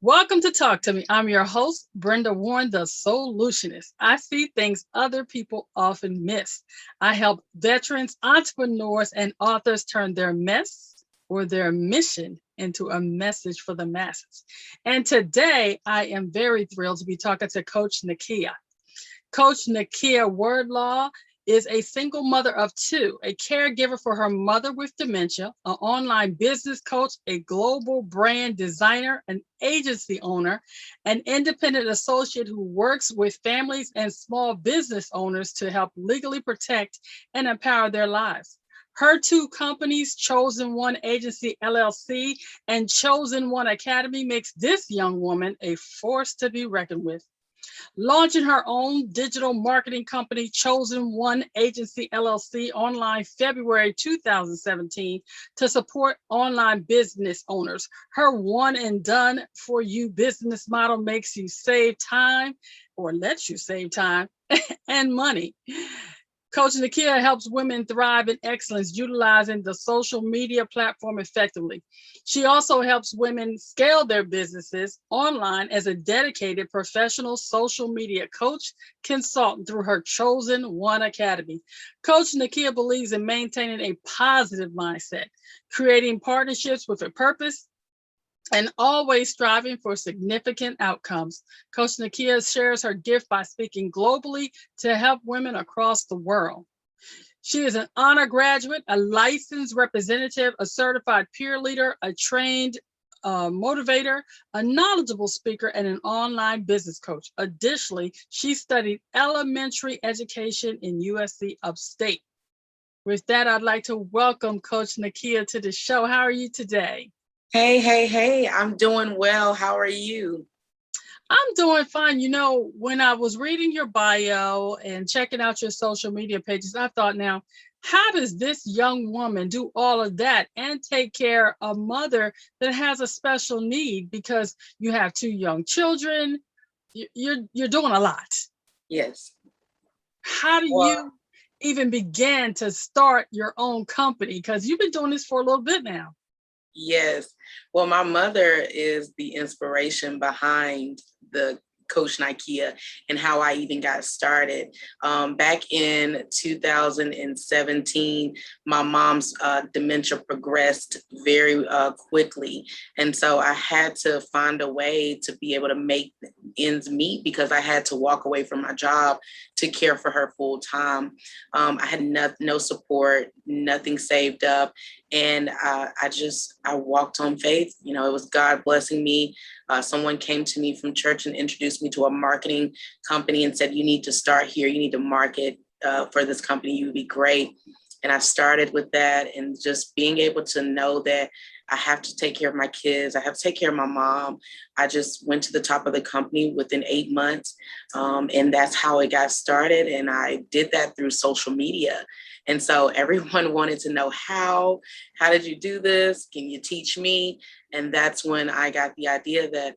Welcome to Talk to Me. I'm your host, Brenda Warren, the Solutionist. I see things other people often miss. I help veterans, entrepreneurs, and authors turn their mess or their mission into a message for the masses. And today, I am very thrilled to be talking to Coach Nykia. Coach Nykia Wardlaw is a single mother of two, a caregiver for her mother with dementia, an online business coach, a global brand designer, an agency owner, an independent associate who works with families and small business owners to help legally protect and empower their lives. Her two companies, Chosen One Agency LLC and Chosen One Academy, makes this young woman a force to be reckoned with. Launching her own digital marketing company, Chosen One Agency LLC, online February 2017 to support online business owners. Her one and done for you business model makes you save time or lets you save time and money. Coach Nykia helps women thrive in excellence, utilizing the social media platform effectively. She also helps women scale their businesses online as a dedicated professional social media coach consultant through her Chosen One Academy. Coach Nykia believes in maintaining a positive mindset, creating partnerships with a purpose, and always striving for significant outcomes. Coach Nykia shares her gift by speaking globally to help women across the world. She is an honor graduate, a licensed representative, a certified peer leader, a trained motivator, a knowledgeable speaker, and an online business coach. Additionally, she studied elementary education in USC Upstate. With that, I'd like to welcome Coach Nykia to the show. How are you today? Hey, I'm doing well. How are you? I'm doing fine. When I was reading your bio and checking out your social media pages, I thought, now, how does this young woman do all of that and take care of a mother that has a special need? Because you have two young children, you're doing a lot. Yes. How do Well, you even begin to start your own company? Because you've been doing this for a little bit now. yes. Well, my mother is the inspiration behind the Coach Nykia and how I even got started. Back in 2017, my mom's dementia progressed very quickly. And so I had to find a way to be able to make ends meet because I had to walk away from my job to care for her full time. I had no support, nothing saved up. And I walked on faith. It was God blessing me. Someone came to me from church and introduced me to a marketing company and said, you need to start here. You need to market for this company. You would be great. And I started with that and just being able to know that I have to take care of my kids. I have to take care of my mom. I just went to the top of the company within 8 months. And that's how it got started. And I did that through social media. And so everyone wanted to know how did you do this? Can you teach me? And that's when I got the idea that,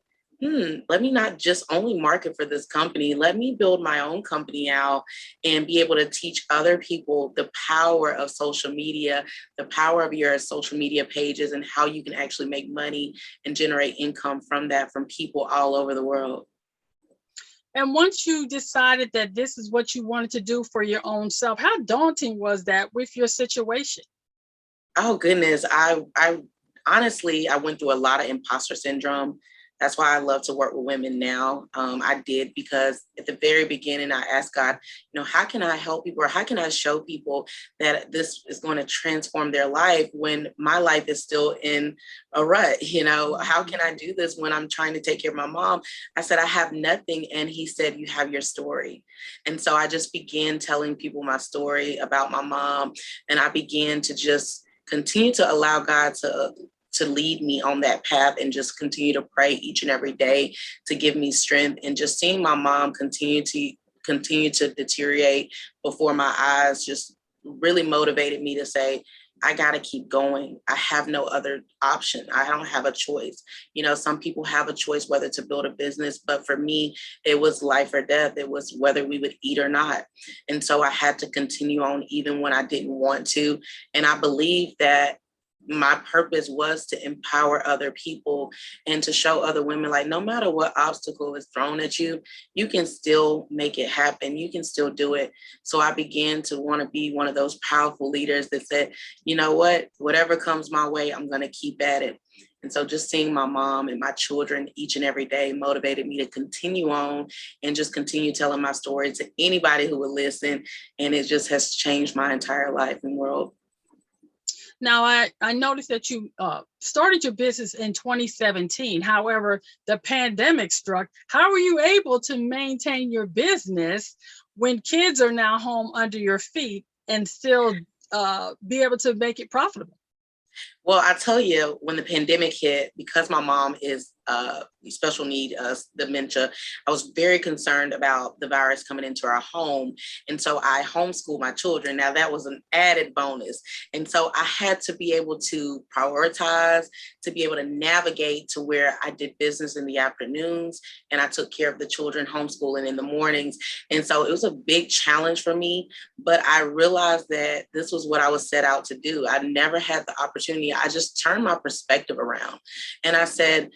let me not just only market for this company. Let me build my own company out and be able to teach other people the power of social media, the power of your social media pages, and how you can actually make money and generate income from that from people all over the world. And once you decided that this is what you wanted to do for your own self, how daunting was that with your situation? Oh goodness, I honestly I went through a lot of imposter syndrome. That's why I love to work with women now. I did because at the very beginning I asked God, how can I help people or how can I show people that this is going to transform their life when my life is still in a rut? How can I do this when I'm trying to take care of my mom? I said, I have nothing. And he said, you have your story. And so I just began telling people my story about my mom. And I began to just continue to allow God to lead me on that path and just continue to pray each and every day to give me strength. And just seeing my mom continue to deteriorate before my eyes just really motivated me to say, I got to keep going. I have no other option. I don't have a choice. Some people have a choice whether to build a business, but for me, it was life or death. It was whether we would eat or not. And so I had to continue on even when I didn't want to. And I believe that my purpose was to empower other people and to show other women, like, no matter what obstacle is thrown at you, you can still make it happen. You can still do it. So I began to want to be one of those powerful leaders that said, you know what, whatever comes my way, I'm going to keep at it. And so just seeing my mom and my children each and every day motivated me to continue on and just continue telling my story to anybody who would listen. And it just has changed my entire life and world. Now, I noticed that you started your business in 2017. However, the pandemic struck. How were you able to maintain your business when kids are now home under your feet and still be able to make it profitable? Well, I tell you, when the pandemic hit, because my mom is special need, dementia, I was very concerned about the virus coming into our home. And so I homeschooled my children. Now that was an added bonus. And so I had to be able to prioritize, to be able to navigate to where I did business in the afternoons and I took care of the children homeschooling in the mornings. And so it was a big challenge for me, but I realized that this was what I was set out to do. I never had the opportunity. I just turned my perspective around and I said,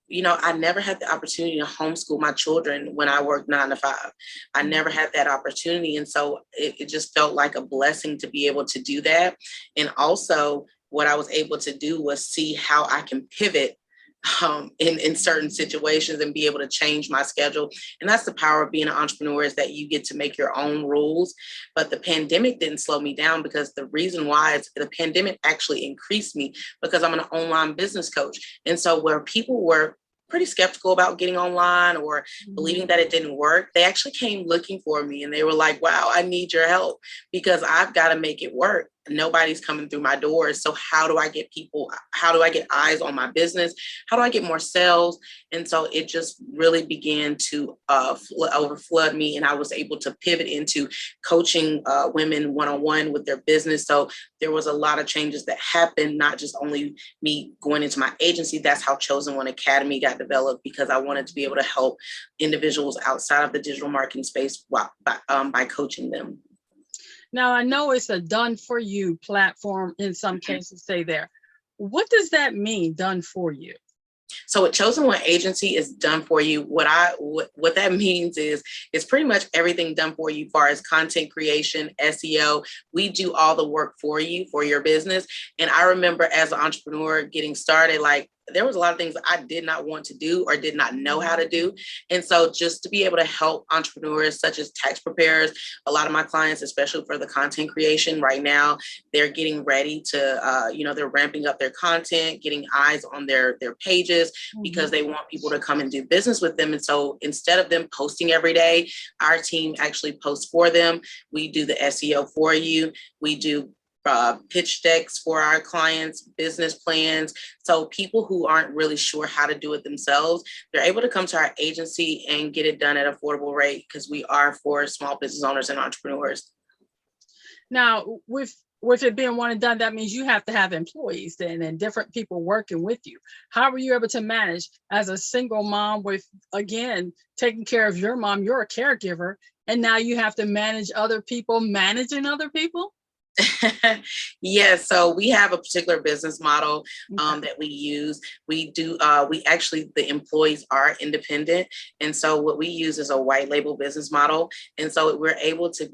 you know, I never had the opportunity to homeschool my children when I worked 9 to 5. I never had that opportunity. And so it just felt like a blessing to be able to do that. And also what I was able to do was see how I can pivot in certain situations and be able to change my schedule. And that's the power of being an entrepreneur, is that you get to make your own rules. But the pandemic didn't slow me down, because the reason why is the pandemic actually increased me, because I'm an online business coach. And so where people were pretty skeptical about getting online or believing that it didn't work, they actually came looking for me and they were like, wow, I need your help because I've got to make it work. Nobody's coming through my doors. So how do I get people? How do I get eyes on my business? How do I get more sales? And so it just really began to overflood me. And I was able to pivot into coaching women one-on-one with their business. So there was a lot of changes that happened, not just only me going into my agency. That's how Chosen One Academy got developed, because I wanted to be able to help individuals outside of the digital marketing space by coaching them. Now, I know it's a done for you platform in some cases, say there. What does that mean, done for you? So at Chosen One Agency is done for you. What that means is it's pretty much everything done for you as far as content creation, SEO. We do all the work for you, for your business. And I remember as an entrepreneur getting started, like, there was a lot of things I did not want to do or did not know how to do. And so just to be able to help entrepreneurs such as tax preparers, a lot of my clients, especially for the content creation right now, they're getting ready to, they're ramping up their content, getting eyes on their pages because they want people to come and do business with them. And so instead of them posting every day, our team actually posts for them. We do the SEO for you. We do pitch decks for our clients, business plans. So people who aren't really sure how to do it themselves, they're able to come to our agency and get it done at an affordable rate, because we are for small business owners and entrepreneurs. Now, with it being one and done, that means you have to have employees then and different people working with you. How were you able to manage as a single mom with, again, taking care of your mom? You're a caregiver, and now you have to manage other people, managing other people? Yes, so we have a particular business model that we use. The employees are independent. And so what we use is a white label business model. And so we're able to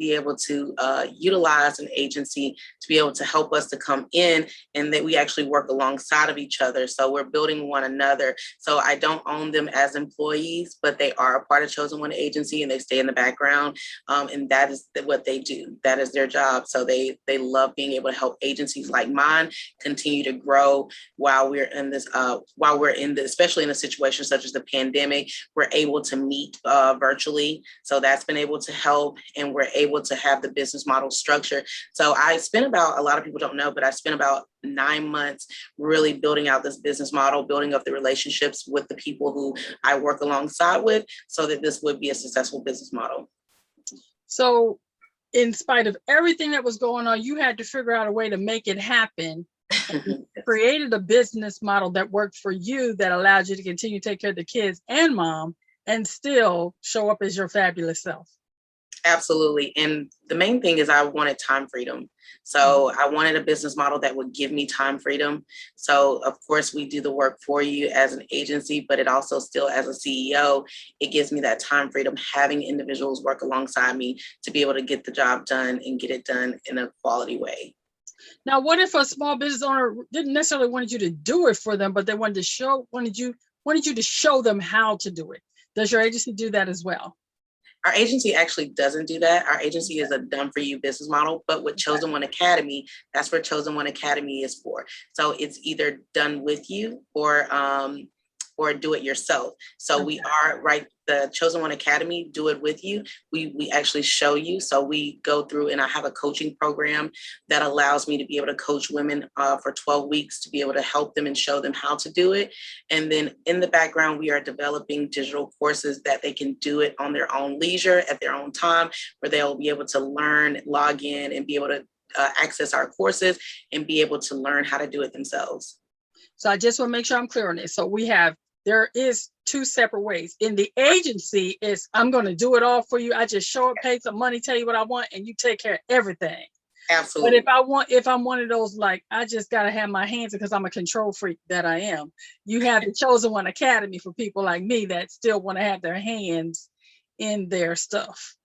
utilize an agency to be able to help us to come in, and that we actually work alongside of each other. So we're building one another. So I don't own them as employees, but they are a part of Chosen One Agency and they stay in the background. And that is what they do. That is their job. So they love being able to help agencies like mine continue to grow while we're in this, especially in a situation such as the pandemic. We're able to meet virtually. So that's been able to help, and we're able to have the business model structure. So a lot of people don't know, but I spent about 9 months really building out this business model, building up the relationships with the people who I work alongside with, so that this would be a successful business model. So in spite of everything that was going on, you had to figure out a way to make it happen. Created a business model that worked for you, that allowed you to continue to take care of the kids and mom and still show up as your fabulous self. Absolutely. And the main thing is I wanted time freedom. So I wanted a business model that would give me time freedom. So of course we do the work for you as an agency, but it also still as a CEO, it gives me that time freedom having individuals work alongside me to be able to get the job done and get it done in a quality way. Now, what if a small business owner didn't necessarily want you to do it for them, but they wanted you to show them how to do it? Does your agency do that as well? Our agency actually doesn't do that. Our agency is a done for you business model, but with Chosen One Academy, that's what Chosen One Academy is for. So it's either done with you or do it yourself. So we are the Chosen One Academy, do it with you. We actually show you. So we go through, and I have a coaching program that allows me to be able to coach women for 12 weeks to be able to help them and show them how to do it. And then in the background, we are developing digital courses that they can do it on their own leisure at their own time, where they'll be able to learn, log in, and be able to access our courses and be able to learn how to do it themselves. So I just want to make sure I'm clear on this. So there is two separate ways. In the agency, it's I'm going to do it all for you. I just show up, pay some money, tell you what I want, and you take care of everything. Absolutely. But if I'm one of those, like, I just got to have my hands because I'm a control freak that I am. You have the Chosen One Academy for people like me that still want to have their hands in their stuff.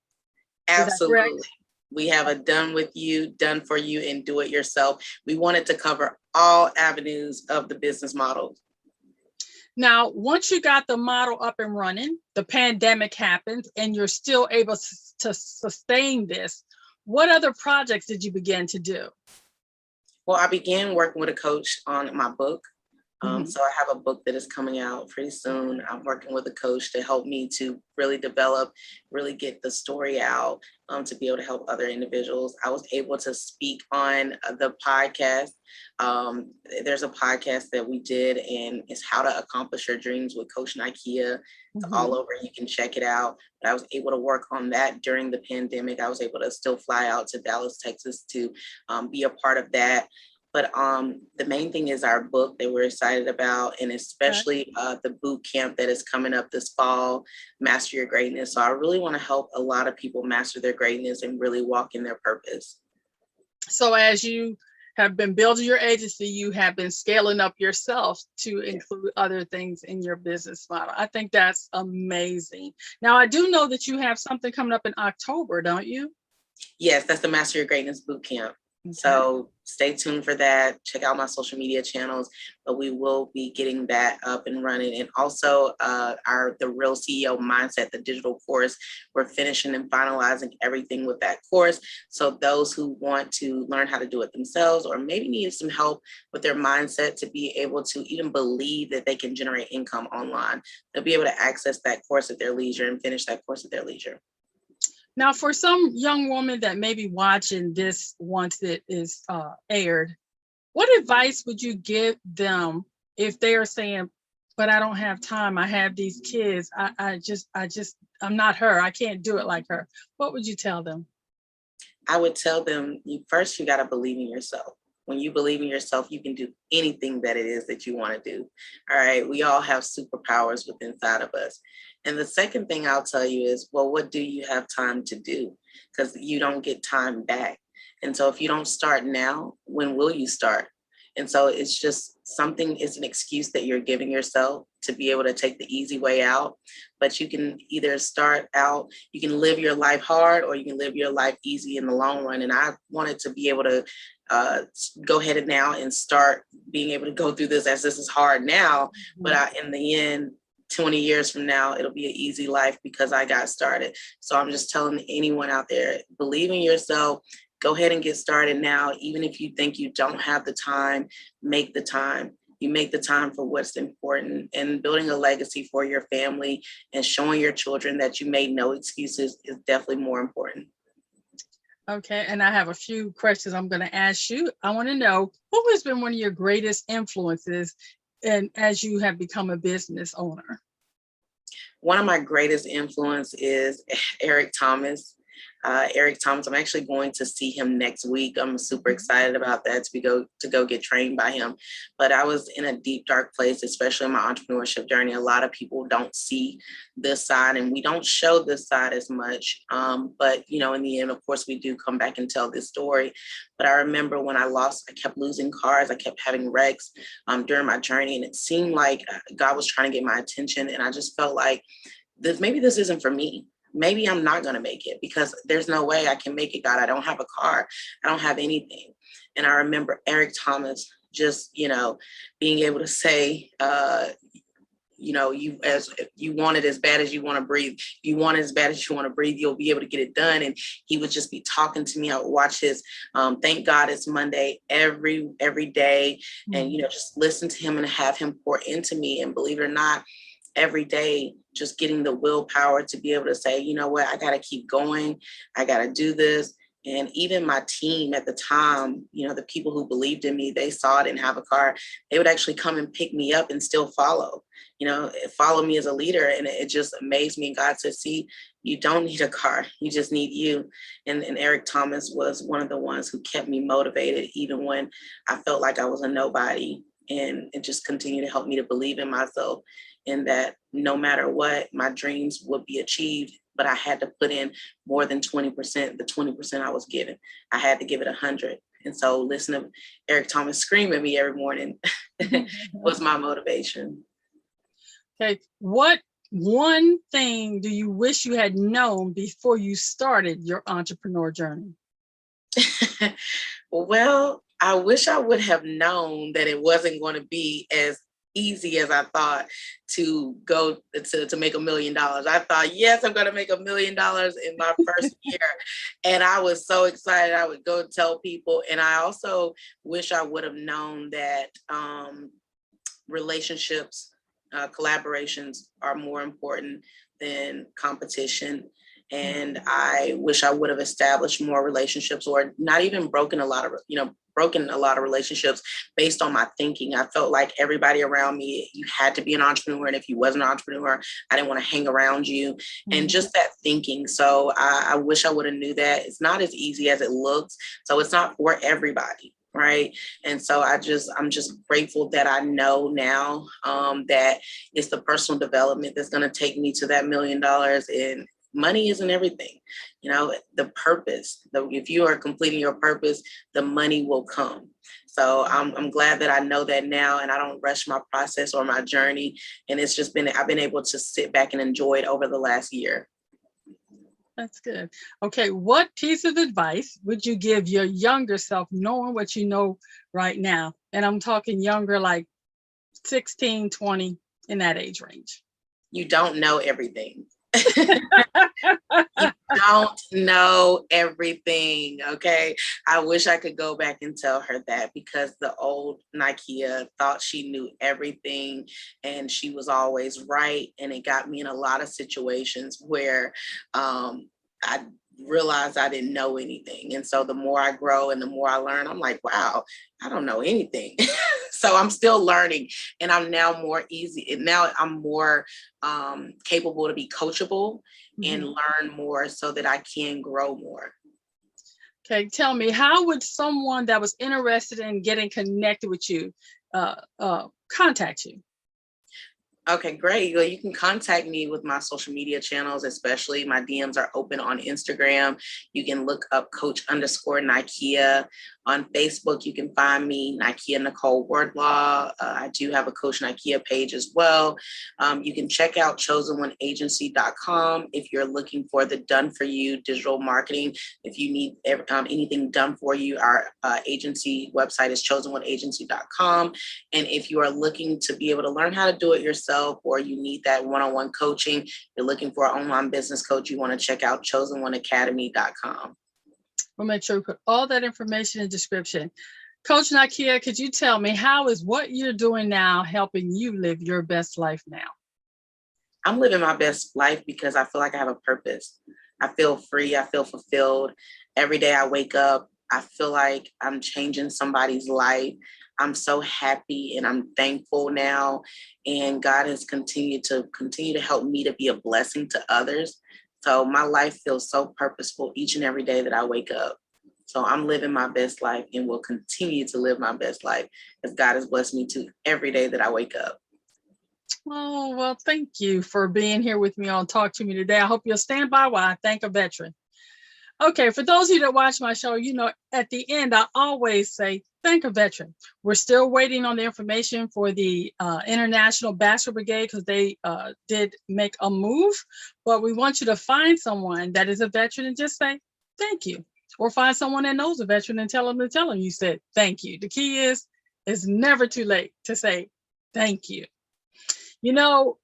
Absolutely. We have a done with you, done for you, and do it yourself. We wanted to cover all avenues of the business model. Now, once you got the model up and running, the pandemic happened, and you're still able to sustain this. What other projects did you begin to do? Well, I began working with a coach on my book. So I have a book that is coming out pretty soon. I'm working with a coach to help me to really develop, really get the story out, to be able to help other individuals. I was able to speak on the podcast. There's a podcast that we did, and it's How to Accomplish Your Dreams with Coach Nykia. It's all over. You can check it out. But I was able to work on that during the pandemic. I was able to still fly out to Dallas, Texas to be a part of that. But the main thing is our book that we're excited about, and especially the boot camp that is coming up this fall, Master Your Greatness. So I really want to help a lot of people master their greatness and really walk in their purpose. So as you have been building your agency, you have been scaling up yourself to include other things in your business model. I think that's amazing. Now, I do know that you have something coming up in October, don't you? Yes, that's the Master Your Greatness boot camp. So stay tuned for that. Check out my social media channels, but we will be getting that up and running. And also the Real CEO Mindset, the digital course, we're finishing and finalizing everything with that course. So those who want to learn how to do it themselves, or maybe need some help with their mindset to be able to even believe that they can generate income online, they'll be able to access that course at their leisure and finish that course at their leisure. Now, for some young woman that may be watching this once it is aired, what advice would you give them if they are saying, but I don't have time, I have these kids, I'm not her, I can't do it like her? What would you tell them? I would tell them, you got to believe in yourself. When you believe in yourself, you can do anything that it is that you want to do. All right. We all have superpowers within inside of us. And the second thing I'll tell you is, well, what do you have time to do? Because you don't get time back. And so if you don't start now, when will you start? And so it's just it's an excuse that you're giving yourself to be able to take the easy way out. But you can either start out, you can live your life hard, or you can live your life easy in the long run. And I wanted to be able to go ahead and now and start being able to go through this, as this is hard now, but in the end, 20 years from now, it'll be an easy life because I got started. So I'm just telling anyone out there, believe in yourself, go ahead and get started now. Even if you think you don't have the time, make the time. You make the time for what's important, and building a legacy for your family and showing your children that you made no excuses is definitely more important. Okay, and I have a few questions I'm going to ask you. I want to know, who has been one of your greatest influences as you have become a business owner? One of my greatest influence is Eric Thomas. Eric Thomas. I'm actually going to see him next week. I'm super excited about that to go get trained by him. But I was in a deep, dark place, especially in my entrepreneurship journey. A lot of people don't see this side, and we don't show this side as much. But in the end, of course, we do come back and tell this story. But I remember when I kept losing cars. I kept having wrecks during my journey, and it seemed like God was trying to get my attention. And I just felt like maybe this isn't for me. Maybe I'm not going to make it, because there's no way I can make it, God. I don't have a car. I don't have anything. And I remember Eric Thomas just, being able to say, you want it as bad as you want to breathe. If you want it as bad as you want to breathe, you'll be able to get it done. And he would just be talking to me. I would watch his Thank God It's Monday every day. And, just listen to him and have him pour into me. And believe it or not, every day, just getting the willpower to be able to say, you know what, I got to keep going. I got to do this. And even my team at the time, the people who believed in me, they saw I didn't have a car. They would actually come and pick me up and still follow me as a leader. And it just amazed me. And God said, see, you don't need a car. You just need you. And Eric Thomas was one of the ones who kept me motivated, even when I felt like I was a nobody, and just continued to help me to believe in myself, and that no matter what, my dreams would be achieved. But I had to put in more than 20%, the 20% I was given. I had to give it 100. And so listening to Eric Thomas scream at me every morning was my motivation. Okay. What one thing do you wish you had known before you started your entrepreneur journey? Well, I wish I would have known that it wasn't going to be as easy as I thought to go to make $1 million. I thought, yes, I'm going to make $1 million in my first year. And I was so excited. I would go tell people. And I also wish I would have known that relationships, collaborations are more important than competition. And I wish I would have established more relationships, or not even broken a lot of relationships based on my thinking. I felt like everybody around me, you had to be an entrepreneur. And if you wasn't an entrepreneur, I didn't want to hang around you. And just that thinking. So I wish I would have knew that it's not as easy as it looks. So it's not for everybody. Right. And so I'm just grateful that I know now that it's the personal development that's going to take me to that $1 million. And money isn't everything. The purpose, if you are completing your purpose, the money will come. So I'm glad that I know that now, and I don't rush my process or my journey. And it's just I've been able to sit back and enjoy it over the last year. That's good. Okay. What piece of advice would you give your younger self, knowing what you know right now? And I'm talking younger, like 16, 20, in that age range. You don't know everything. You don't know everything. Okay. I wish I could go back and tell her that, because the old Nykia thought she knew everything and she was always right. And it got me in a lot of situations where I realized I didn't know anything. And so the more I grow and the more I learn, I'm like, wow, I don't know anything. So I'm still learning, and I'm now more easy. And now I'm more capable to be coachable and learn more so that I can grow more. Okay. Tell me, how would someone that was interested in getting connected with you contact you? Okay, great. Well, you can contact me with my social media channels, especially my DMs are open on Instagram. You can look up Coach_Nykia. On Facebook, you can find me, Nykia Nicole Wardlaw. I do have a Coach Nykia page as well. You can check out chosen1agency.com if you're looking for the done for you digital marketing. If you need anything done for you, our agency website is chosen1agency.com. And if you are looking to be able to learn how to do it yourself, or you need that one-on-one coaching, you're looking for an online business coach, you want to check out chosen1academy.com. We'll make sure we put all that information in the description. Coach Nykia, could you tell me, how is what you're doing now helping you live your best life now? I'm living my best life because I feel like I have a purpose. I feel free. I feel fulfilled. Every day I wake up, I feel like I'm changing somebody's life. I'm so happy and I'm thankful now. And God has continued to help me to be a blessing to others. So my life feels so purposeful each and every day that I wake up. So I'm living my best life and will continue to live my best life as God has blessed me to every day that I wake up. Oh, well, thank you for being here with me on Talk to Me today. I hope you'll stand by while I thank a veteran. Okay, for those of you that watch my show, at the end, I always say, thank a veteran. We're still waiting on the information for the International Bachelor Brigade because they did make a move, but we want you to find someone that is a veteran and just say, thank you. Or find someone that knows a veteran and tell them you said, thank you. The key is, it's never too late to say, thank you.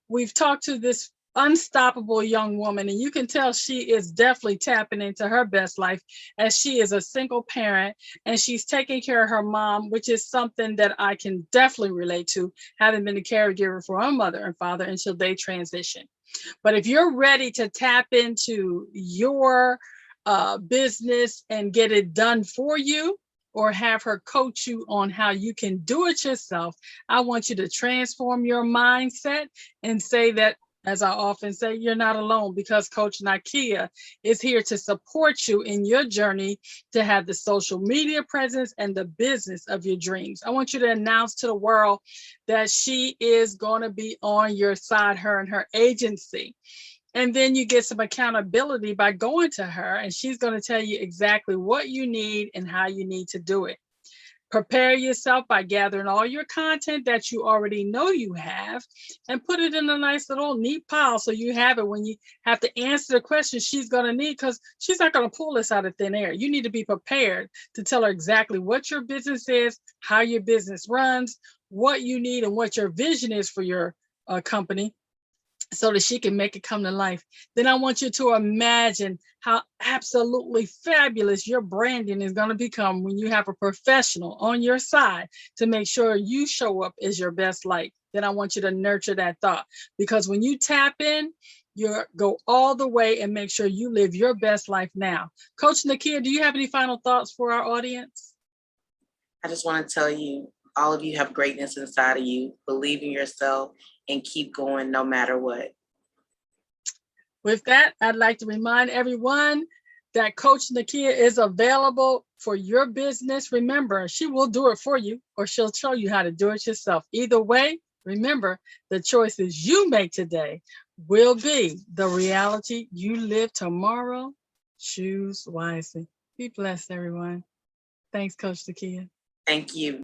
We've talked to this unstoppable young woman, and you can tell she is definitely tapping into her best life as she is a single parent and she's taking care of her mom, which is something that I can definitely relate to, having been a caregiver for my mother and father until they transition. But if you're ready to tap into your business and get it done for you, or have her coach you on how you can do it yourself, I want you to transform your mindset and say that, as I often say, you're not alone, because Coach Nykia is here to support you in your journey to have the social media presence and the business of your dreams. I want you to announce to the world that she is going to be on your side, her and her agency. And then you get some accountability by going to her, and she's going to tell you exactly what you need and how you need to do it. Prepare yourself by gathering all your content that you already know you have and put it in a nice little neat pile so you have it when you have to answer the questions she's going to need, because she's not going to pull this out of thin air. You need to be prepared to tell her exactly what your business is, how your business runs, what you need, and what your vision is for your company, so that she can make it come to life. Then I want you to imagine how absolutely fabulous your branding is going to become when you have a professional on your side to make sure you show up as your best light. Then I want you to nurture that thought, because when you tap in, you go all the way and make sure you live your best life now. Coach Nykia, do you have any final thoughts for our audience? I just want to tell you, all of you have greatness inside of you. Believe in yourself and keep going no matter what. With that, I'd like to remind everyone that Coach Nykia is available for your business. Remember, she will do it for you, or she'll show you how to do it yourself. Either way, remember, the choices you make today will be the reality you live tomorrow. Choose wisely. Be blessed, everyone. Thanks, Coach Nykia. Thank you.